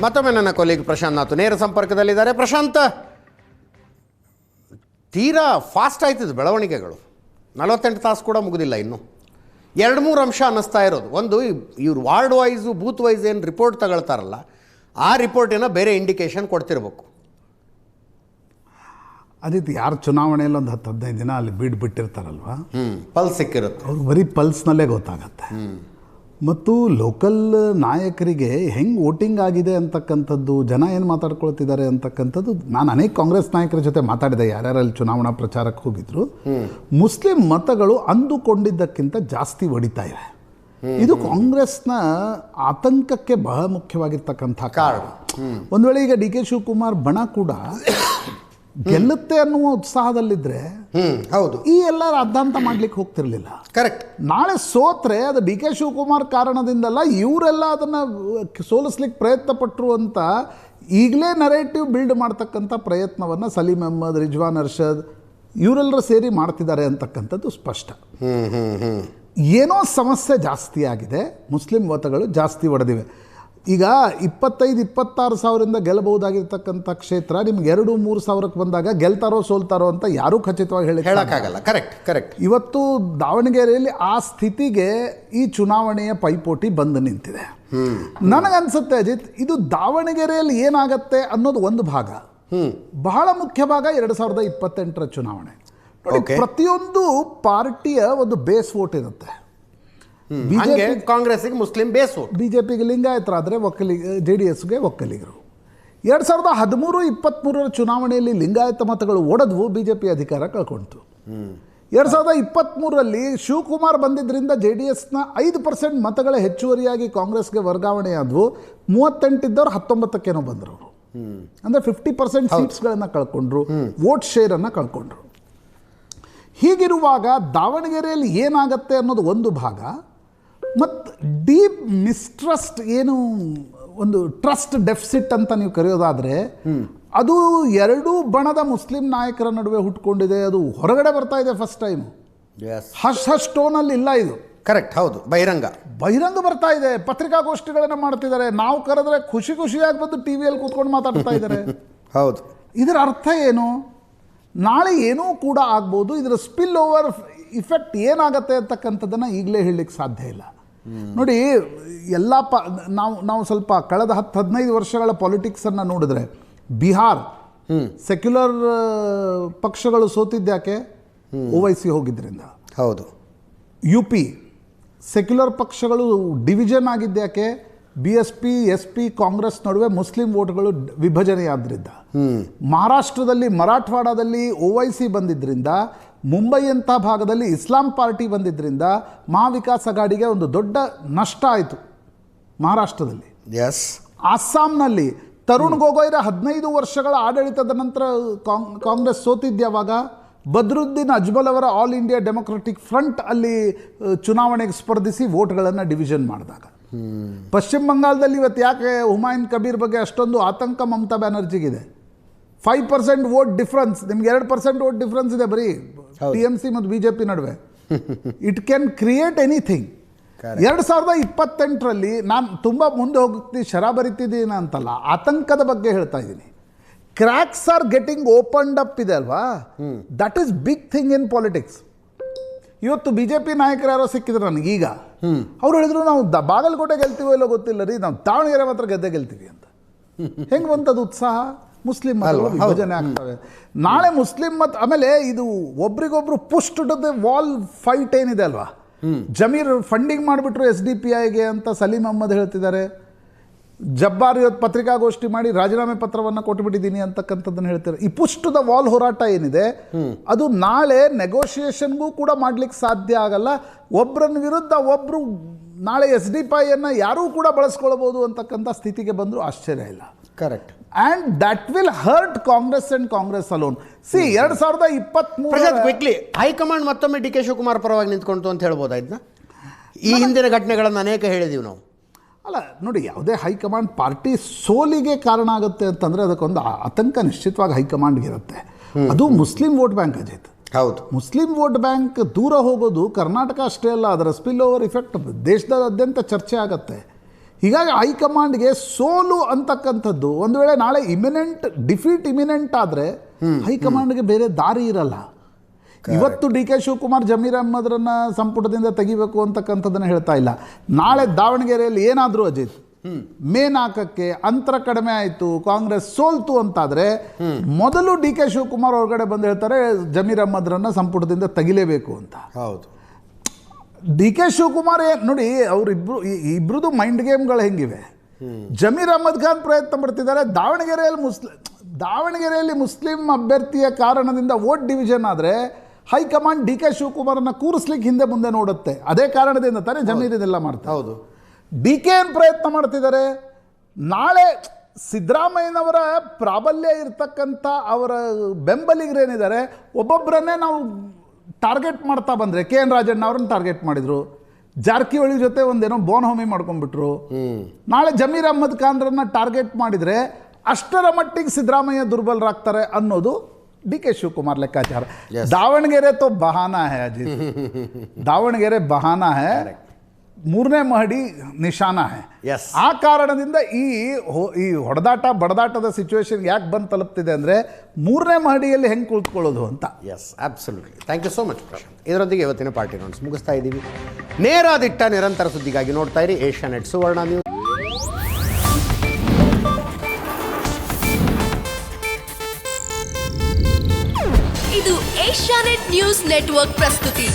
ಮತ್ತೊಮ್ಮೆ ನನ್ನ ಕೊಲೀಗ್ ಪ್ರಶಾಂತ್ ನಾಥ್ ನೇರ ಸಂಪರ್ಕದಲ್ಲಿದ್ದಾರೆ. ಪ್ರಶಾಂತ್, ತೀರಾ ಫಾಸ್ಟ್ ಆಯ್ತದೆ ಬೆಳವಣಿಗೆಗಳು. 48 ತಾಸು ಕೂಡ ಮುಗಿದಿಲ್ಲ ಇನ್ನು. 2-3 ಅಂಶ ಅನ್ನಿಸ್ತಾ ಇರೋದು. ಒಂದು, ಇವ್ರು ವಾರ್ಡ್ ವೈಸು ಬೂತ್ ವೈಸ್ ಏನು ರಿಪೋರ್ಟ್ ತಗೊಳ್ತಾರಲ್ಲ, ಆ ರಿಪೋರ್ಟಿನ ಬೇರೆ ಇಂಡಿಕೇಶನ್ ಕೊಡ್ತಿರ್ಬೇಕು. ಅದಿತ್ತು ಯಾರು ಚುನಾವಣೆಯಲ್ಲಿ ಒಂದು 10-15 ದಿನ ಅಲ್ಲಿ ಬಿಟ್ಟಿರ್ತಾರಲ್ವ, ಪಲ್ಸ್ ಸಿಕ್ಕಿರುತ್ತೆ ಅವ್ರಿಗೆ ಬರೀ ಪಲ್ಸ್ನಲ್ಲೇ ಗೊತ್ತಾಗತ್ತೆ. ಮತ್ತು ಲೋಕಲ್ ನಾಯಕರಿಗೆ ಹೆಂಗೆ ವೋಟಿಂಗ್ ಆಗಿದೆ ಅಂತಕ್ಕಂಥದ್ದು, ಜನ ಏನು ಮಾತಾಡ್ಕೊಳ್ತಿದ್ದಾರೆ ಅಂತಕ್ಕಂಥದ್ದು, ನಾನು ಅನೇಕ ಕಾಂಗ್ರೆಸ್ ನಾಯಕರ ಜೊತೆ ಮಾತಾಡಿದೆ, ಯಾರ್ಯಾರಲ್ಲಿ ಚುನಾವಣಾ ಪ್ರಚಾರಕ್ಕೆ ಹೋಗಿದ್ರು. ಮುಸ್ಲಿಂ ಮತಗಳು ಅಂದುಕೊಂಡಿದ್ದಕ್ಕಿಂತ ಜಾಸ್ತಿ ಒಡಿತಾ ಇವೆ. ಇದು ಕಾಂಗ್ರೆಸ್ನ ಆತಂಕಕ್ಕೆ ಬಹಳ ಮುಖ್ಯವಾಗಿರ್ತಕ್ಕಂಥ ಕಾರಣ. ಒಂದು ವೇಳೆ ಈಗ ಡಿ ಕೆ ಶಿವಕುಮಾರ್ ಬಣ ಕೂಡ ಗೆಲ್ಲುತ್ತೆ ಅನ್ನುವ ಉತ್ಸಾಹದಲ್ಲಿದ್ದರೆ ಹೌದು, ಈ ಎಲ್ಲ ರಾದ್ಧಾಂತ ಮಾಡ್ಲಿಕ್ಕೆ ಹೋಗ್ತಿರ್ಲಿಲ್ಲ. ಕರೆಕ್ಟ್. ನಾಳೆ ಸೋತ್ರೆ ಅದು ಡಿ ಕೆ ಶಿವಕುಮಾರ್ ಕಾರಣದಿಂದಲ್ಲ, ಇವರೆಲ್ಲ ಅದನ್ನು ಸೋಲಿಸ್ಲಿಕ್ಕೆ ಪ್ರಯತ್ನ ಪಟ್ಟರು ಅಂತ ಈಗಲೇ ನರೇಟಿವ್ ಬಿಲ್ಡ್ ಮಾಡ್ತಕ್ಕಂಥ ಪ್ರಯತ್ನವನ್ನು ಸಲೀಂ ಅಹ್ಮದ್, ರಿಜ್ವಾನ್ ಅರ್ಷದ್ ಇವರೆಲ್ಲರೂ ಸೇರಿ ಮಾಡ್ತಿದ್ದಾರೆ ಅಂತಕ್ಕಂಥದ್ದು ಸ್ಪಷ್ಟ. ಏನೋ ಸಮಸ್ಯೆ ಜಾಸ್ತಿ ಆಗಿದೆ, ಮುಸ್ಲಿಂ ಮತಗಳು ಜಾಸ್ತಿ ಒಡೆದಿವೆ. ಈಗ 25-26 ಸಾವಿರದಿಂದ ಗೆಲ್ಲಬಹುದಾಗಿರ್ತಕ್ಕಂಥ ಕ್ಷೇತ್ರ ನಿಮ್ಗೆ 2-3 ಸಾವಿರಕ್ಕೆ ಬಂದಾಗ ಗೆಲ್ತಾರೋ ಸೋಲ್ತಾರೋ ಅಂತ ಯಾರೂ ಖಚಿತವಾಗಿ ಹೇಳಕ್ಕಾಗಲ್ಲ. ಕರೆಕ್ಟ್. ಇವತ್ತು ದಾವಣಗೆರೆಯಲ್ಲಿ ಆ ಸ್ಥಿತಿಗೆ ಈ ಚುನಾವಣೆಯ ಪೈಪೋಟಿ ಬಂದು ನಿಂತಿದೆ. ನನಗನ್ಸುತ್ತೆ ಅಜಿತ್, ಇದು ದಾವಣಗೆರೆಯಲ್ಲಿ ಏನಾಗತ್ತೆ ಅನ್ನೋದು ಒಂದು ಭಾಗ. ಬಹಳ ಮುಖ್ಯ ಭಾಗ 2028ರ ಚುನಾವಣೆ. ನೋಡಿ, ಪ್ರತಿಯೊಂದು ಪಾರ್ಟಿಯ ಒಂದು ಬೇಸ್ ವೋಟ್ ಇರುತ್ತೆ. ಕಾಂಗ್ರೆಸ್ಗೆ ಮುಸ್ಲಿಂ ಬೇಸ್ ವೋಟ್, ಬಿಜೆಪಿಗೆ ಲಿಂಗಾಯತರಾದರೆ JDSಗೆ ಒಕ್ಕಲಿಗರು. 2013-23ರ ಚುನಾವಣೆಯಲ್ಲಿ ಲಿಂಗಾಯತ ಮತಗಳು ಒಡೆದ್ವು, ಬಿಜೆಪಿ ಅಧಿಕಾರ ಕಳ್ಕೊಳ್ತು. 2023ರಲ್ಲಿ ಶಿವಕುಮಾರ್ ಬಂದಿದ್ದರಿಂದ JDSನ 5% ಮತಗಳ ಹೆಚ್ಚುವರಿಯಾಗಿ ಕಾಂಗ್ರೆಸ್ಗೆ ವರ್ಗಾವಣೆ ಆದವು. 38 ಇದ್ದವ್ರು 19ಕ್ಕೇನೋ ಬಂದರು ಅವರು. ಅಂದರೆ 50% ಸೀಟ್ಸ್ಗಳನ್ನು ಕಳ್ಕೊಂಡ್ರು, ವೋಟ್ ಶೇರನ್ನು ಕಳ್ಕೊಂಡ್ರು. ಹೀಗಿರುವಾಗ ದಾವಣಗೆರೆಯಲ್ಲಿ ಏನಾಗತ್ತೆ ಅನ್ನೋದು ಒಂದು ಭಾಗ. ಮತ್ತು ಡೀಪ್ ಮಿಸ್ಟ್ರಸ್ಟ್, ಏನು ಒಂದು ಟ್ರಸ್ಟ್ ಡೆಫಿಸಿಟ್ ಅಂತ ನೀವು ಕರೆಯೋದಾದರೆ, ಅದು ಎರಡೂ ಬಣದ ಮುಸ್ಲಿಂ ನಾಯಕರ ನಡುವೆ ಹುಟ್ಕೊಂಡಿದೆ. ಅದು ಹೊರಗಡೆ ಬರ್ತಾ ಇದೆ ಫಸ್ಟ್ ಟೈಮ್. ಹಶ್ ಟೋನಲ್ಲಿ ಇಲ್ಲ ಇದು. ಕರೆಕ್ಟ್, ಹೌದು, ಬಹಿರಂಗ ಬರ್ತಾ ಇದೆ. ಪತ್ರಿಕಾಗೋಷ್ಠಿಗಳನ್ನು ಮಾಡ್ತಿದ್ದಾರೆ. ನಾವು ಕರೆದ್ರೆ ಖುಷಿಯಾಗಿ ಬಂದು ಟಿವಿಯಲ್ಲಿ ಕೂತ್ಕೊಂಡು ಮಾತಾಡ್ತಾ ಇದ್ದಾರೆ. ಹೌದು. ಇದರ ಅರ್ಥ ಏನು? ನಾಳೆ ಏನೂ ಕೂಡ ಆಗ್ಬೋದು. ಇದರ ಸ್ಪಿಲ್ ಓವರ್ ಇಫೆಕ್ಟ್ ಏನಾಗತ್ತೆ ಅಂತಕ್ಕಂಥದ್ದನ್ನು ಈಗಲೇ ಹೇಳಲಿಕ್ಕೆ ಸಾಧ್ಯ ಇಲ್ಲ. ನೋಡಿ, ಎಲ್ಲ ನಾವು ಸ್ವಲ್ಪ ಕಳೆದ 10-15 ವರ್ಷಗಳ ಪಾಲಿಟಿಕ್ಸನ್ನು ನೋಡಿದ್ರೆ, ಬಿಹಾರ್ ಸೆಕ್ಯುಲರ್ ಪಕ್ಷಗಳು ಸೋತಿದ್ಯಾಕೆ? OIC ಹೋಗಿದ್ದರಿಂದ. ಹೌದು. UP ಸೆಕ್ಯುಲರ್ ಪಕ್ಷಗಳು ಡಿವಿಷನ್ ಆಗಿದ್ಯಾಕೆ? BSP SP ಕಾಂಗ್ರೆಸ್ ನಡುವೆ ಮುಸ್ಲಿಂ ವೋಟ್ಗಳು ವಿಭಜನೆಯಾದ್ರಿಂದ. ಮಹಾರಾಷ್ಟ್ರದಲ್ಲಿ ಮರಾಠವಾಡದಲ್ಲಿ OIC ಬಂದಿದ್ದರಿಂದ, ಮುಂಬೈಯಂಥ ಭಾಗದಲ್ಲಿ ಇಸ್ಲಾಂ ಪಾರ್ಟಿ ಬಂದಿದ್ದರಿಂದ ಮಹಾವಿಕಾಸ್ ಅಘಾಡಿಗೆ ಒಂದು ದೊಡ್ಡ ನಷ್ಟ ಆಯಿತು ಮಹಾರಾಷ್ಟ್ರದಲ್ಲಿ. ಅಸ್ಸಾಂನಲ್ಲಿ ತರುಣ್ ಗೊಗೊಯ್ರ 15 ವರ್ಷಗಳ ಆಡಳಿತದ ನಂತರ ಕಾಂಗ್ರೆಸ್ ಸೋತಿದ್ಯಾವಾಗ? ಬದ್ರುದ್ದೀನ್ ಅಜ್ಮಲ್ ಅವರ ಆಲ್ ಇಂಡಿಯಾ ಡೆಮೊಕ್ರೆಟಿಕ್ ಫ್ರಂಟ್ ಅಲ್ಲಿ ಚುನಾವಣೆಗೆ ಸ್ಪರ್ಧಿಸಿ ವೋಟ್ಗಳನ್ನು ಡಿವಿಷನ್ ಮಾಡಿದಾಗ. ಪಶ್ಚಿಮ ಬಂಗಾಳದಲ್ಲಿ ಇವತ್ತು ಯಾಕೆ ಹುಮಾಯೂನ್ ಕಬೀರ್ ಬಗ್ಗೆ ಅಷ್ಟೊಂದು ಆತಂಕ ಮಮತಾ ಬ್ಯಾನರ್ಜಿಗಿದೆ? 5% ವೋಟ್ ಡಿಫ್ರೆನ್ಸ್, ನಿಮ್ಗೆ 2% ವೋಟ್ ಡಿಫ್ರೆನ್ಸ್ ಇದೆ ಬರೀ TMC ಮತ್ತು BJP ನಡುವೆ. It can create anything. 2028ರಲ್ಲಿ ನಾನು ತುಂಬ ಮುಂದೆ ಹೋಗ್ತೀನಿ, ಶರಾಬರಿತಿದ್ದೀನಿ ಅಂತಲ್ಲ, ಆತಂಕದ ಬಗ್ಗೆ ಹೇಳ್ತಾ ಇದ್ದೀನಿ. Cracks are getting opened up ಇದೆ ಅಲ್ವಾ, that is big thing in politics. ಇವತ್ತು BJP ನಾಯಕರು ಯಾರೋ ಸಿಕ್ಕಿದ್ರು ನನಗೀಗ, ಅವ್ರು ಹೇಳಿದ್ರು ನಾವು ಬಾಗಲಕೋಟೆ ಗೆಲ್ತೀವೋ ಇಲ್ಲೋ ಗೊತ್ತಿಲ್ಲ ರೀ, ನಾವು ದಾವಣಗೆರೆ ಮಾತ್ರ ಗೆದ್ದೆ ಗೆಲ್ತೀವಿ ಅಂತ. ಹೆಂಗೆ ಬಂತದ್ದು ಉತ್ಸಾಹ? ಮುಸ್ಲಿಂ ಮತಗಳು ವಿಭಜನೆ ಆಗ್ತವೆ. ನಾಳೆ ಮುಸ್ಲಿಂ ಆಮೇಲೆ ಇದು ಒಬ್ರಿಗೊಬ್ರು push to the wall fight ಏನಿದೆ ಅಲ್ವಾ, ಜಮೀರ್ ಫಂಡಿಂಗ್ ಮಾಡಿಬಿಟ್ರು SDPIಗೆ ಅಂತ ಸಲೀಂ ಅಹ್ಮದ್ ಹೇಳ್ತಿದ್ದಾರೆ. ಜಬ್ಬಾರ್ ಇವತ್ತು ಪತ್ರಿಕಾಗೋಷ್ಠಿ ಮಾಡಿ ರಾಜೀನಾಮೆ ಪತ್ರವನ್ನು ಕೊಟ್ಟುಬಿಟ್ಟಿದ್ದೀನಿ ಅಂತಕ್ಕಂಥದ್ದನ್ನು ಹೇಳ್ತಾರೆ. ಈ ಪುಶ್ ಟು ದ ವಾಲ್ ಹೋರಾಟ ಏನಿದೆ, ಅದು ನಾಳೆ ನೆಗೋಷಿಯೇಷನ್ಗೂ ಕೂಡ ಮಾಡ್ಲಿಕ್ಕೆ ಸಾಧ್ಯ ಆಗಲ್ಲ. ಒಬ್ಬರನ್ನ ವಿರುದ್ಧ ಒಬ್ಬರು ನಾಳೆ SDPIಯನ್ನು ಯಾರೂ ಕೂಡ ಬಳಸ್ಕೊಳ್ಬೋದು ಅಂತಕ್ಕಂಥ ಸ್ಥಿತಿಗೆ ಬಂದರೂ ಆಶ್ಚರ್ಯ ಇಲ್ಲ. Correct. And that will hurt Congress and Congress alone. 2023 quickly high command ಮತ್ತೊಮ್ಮೆ ಡಿ ಕೆ ಶಿವಕುಮಾರ್ ಪರವಾಗಿ ನಿಂತ್ಕೊಂತು ಅಂತ ಹೇಳ್ಬೋದಾಯ್ತಾ? ಈ ಹಿಂದಿನ ಘಟನೆಗಳನ್ನು ಅನೇಕ ಹೇಳಿದೀವಿ ನಾವು. ಅಲ್ಲ ನೋಡಿ, ಯಾವುದೇ ಹೈಕಮಾಂಡ್ ಪಾರ್ಟಿ ಸೋಲಿಗೆ ಕಾರಣ ಆಗುತ್ತೆ ಅಂತಂದರೆ ಅದಕ್ಕೊಂದು ಆತಂಕ ನಿಶ್ಚಿತವಾಗಿ ಹೈಕಮಾಂಡ್ಗೆ ಇರುತ್ತೆ. ಅದು ಮುಸ್ಲಿಂ ವೋಟ್ ಬ್ಯಾಂಕ್ ಅಜಿತ್. ಹೌದು. ಮುಸ್ಲಿಂ ವೋಟ್ ಬ್ಯಾಂಕ್ ದೂರ ಹೋಗೋದು ಕರ್ನಾಟಕ ಅಷ್ಟೇ ಅಲ್ಲ, ಅದರ ಸ್ಪಿಲ್ ಓವರ್ ಇಫೆಕ್ಟ್ ದೇಶದಾದ್ಯಂತ ಚರ್ಚೆ ಆಗುತ್ತೆ. ಹೀಗಾಗಿ ಹೈಕಮಾಂಡ್ಗೆ ಸೋಲು ಅಂತಕ್ಕಂಥದ್ದು ಒಂದು ವೇಳೆ ನಾಳೆ ಡಿಫೀಟ್ ಇಮಿನೆಂಟ್ ಆದರೆ ಹೈಕಮಾಂಡ್ಗೆ ಬೇರೆ ದಾರಿ ಇರಲ್ಲ. ಇವತ್ತು ಡಿ ಕೆ ಶಿವಕುಮಾರ್ ಜಮೀರ್ ಅಹ್ಮದ್ರನ್ನ ಸಂಪುಟದಿಂದ ತೆಗಿಬೇಕು ಅಂತಕ್ಕಂಥದ್ದನ್ನು ಹೇಳ್ತಾ ಇಲ್ಲ. ನಾಳೆ ದಾವಣಗೆರೆಯಲ್ಲಿ ಏನಾದರೂ ಅಜಿತ್ ಮೇ 4ಕ್ಕೆ ಅಂತರ ಕಡಿಮೆ ಆಯಿತು, ಕಾಂಗ್ರೆಸ್ ಸೋಲ್ತು ಅಂತಾದರೆ ಮೊದಲು ಡಿ ಕೆ ಶಿವಕುಮಾರ್ ಹೊರಗಡೆ ಬಂದು ಹೇಳ್ತಾರೆ ಜಮೀರ್ ಅಹ್ಮದ್ರನ್ನ ಸಂಪುಟದಿಂದ ತೆಗಿಲೇಬೇಕು ಅಂತ. ಹೌದು, ಡಿ ಕೆ ಶಿವಕುಮಾರ್ ನೋಡಿ, ಇಬ್ರದ್ದು ಮೈಂಡ್ ಗೇಮ್ಗಳು ಹೆಂಗಿವೆ. ಜಮೀರ್ ಅಹ್ಮದ್ ಖಾನ್ ಪ್ರಯತ್ನ ಪಡ್ತಿದ್ದಾರೆ. ದಾವಣಗೆರೆಯಲ್ಲಿ ಮುಸ್ಲಿಂ ಅಭ್ಯರ್ಥಿಯ ಕಾರಣದಿಂದ ವೋಟ್ ಡಿವಿಷನ್ ಆದರೆ ಹೈಕಮಾಂಡ್ ಡಿ ಕೆ ಶಿವಕುಮಾರನ್ನು ಕೂರಿಸ್ಲಿಕ್ಕೆ ಹಿಂದೆ ಮುಂದೆ ನೋಡುತ್ತೆ. ಅದೇ ಕಾರಣದಿಂದ ತಾನೇ ಜಮೀರ್ ಇದೆಲ್ಲ ಮಾಡ್ತಾರೆ. ಹೌದು, ಡಿ ಕೆ ಏನು ಪ್ರಯತ್ನ ಮಾಡ್ತಿದ್ದಾರೆ, ನಾಳೆ ಸಿದ್ದರಾಮಯ್ಯನವರ ಪ್ರಾಬಲ್ಯ ಇರ್ತಕ್ಕಂಥ ಅವರ ಬೆಂಬಲಿಗರೇನಿದ್ದಾರೆ ಒಬ್ಬೊಬ್ಬರನ್ನೇ ನಾವು ಟಾರ್ಗೆಟ್ ಮಾಡ್ತಾ ಬಂದರೆ, ಕೆ ಎನ್ ರಾಜಣ್ಣ ಅವ್ರನ್ನ ಟಾರ್ಗೆಟ್ ಮಾಡಿದರು, ಜಾರಕಿಹೊಳಿ ಜೊತೆ ಒಂದೇನೋ ಬೋನ್ ಹೋಮಿ ಮಾಡ್ಕೊಂಡ್ಬಿಟ್ರು. ನಾಳೆ ಜಮೀರ್ ಅಹ್ಮದ್ ಖಾನ್ರನ್ನ ಟಾರ್ಗೆಟ್ ಮಾಡಿದರೆ ಅಷ್ಟರ ಮಟ್ಟಿಗೆ ಸಿದ್ದರಾಮಯ್ಯ ದುರ್ಬಲರಾಗ್ತಾರೆ ಅನ್ನೋದು ಡಿ ಕೆ ಶಿವಕುಮಾರ್ ಲೆಕ್ಕಾಚಾರ. ದಾವಣಗೆರೆ ತೋ ಬಹಾನಾ ಹೈ ಅಜಿತ್, ದಾವಣಗೆರೆ ಬಹಾನಾ ಹೈ, 3ನೇ ಮಹಡಿ ನಿಶಾನ ಹೈ. ಆ ಕಾರಣದಿಂದ ಈ ಬಡದಾಟದ ಸಿಚುವೇಶನ್ ಯಾಕೆ ಬಂದು ತಲುಪ್ತಿದೆ ಅಂದರೆ 3ನೇ ಮಹಡಿಯಲ್ಲಿ ಹೆಂಗೆ ಕುಳಿತುಕೊಳ್ಳೋದು ಅಂತ. Yes, absolutely. Thank you so much Prashant. ಇದರೊಂದಿಗೆ ಇವತ್ತಿನ ಪಾರ್ಟಿ ರೌಂಡ್ಸ್ ಮುಗಿಸ್ತಾ ಇದ್ದೀವಿ. ನೇರ ದಿಟ್ಟ ನಿರಂತರ ಸುದ್ದಿಗಾಗಿ ನೋಡ್ತಾ ಇರಿ ಏಷ್ಯಾನೆಟ್ ಸುವರ್ಣ ನ್ಯೂಸ್. ಇದು ಏಷ್ಯಾನೆಟ್ ನ್ಯೂಸ್ ನೆಟ್ವರ್ಕ್ ಪ್ರಸ್ತುತಿ.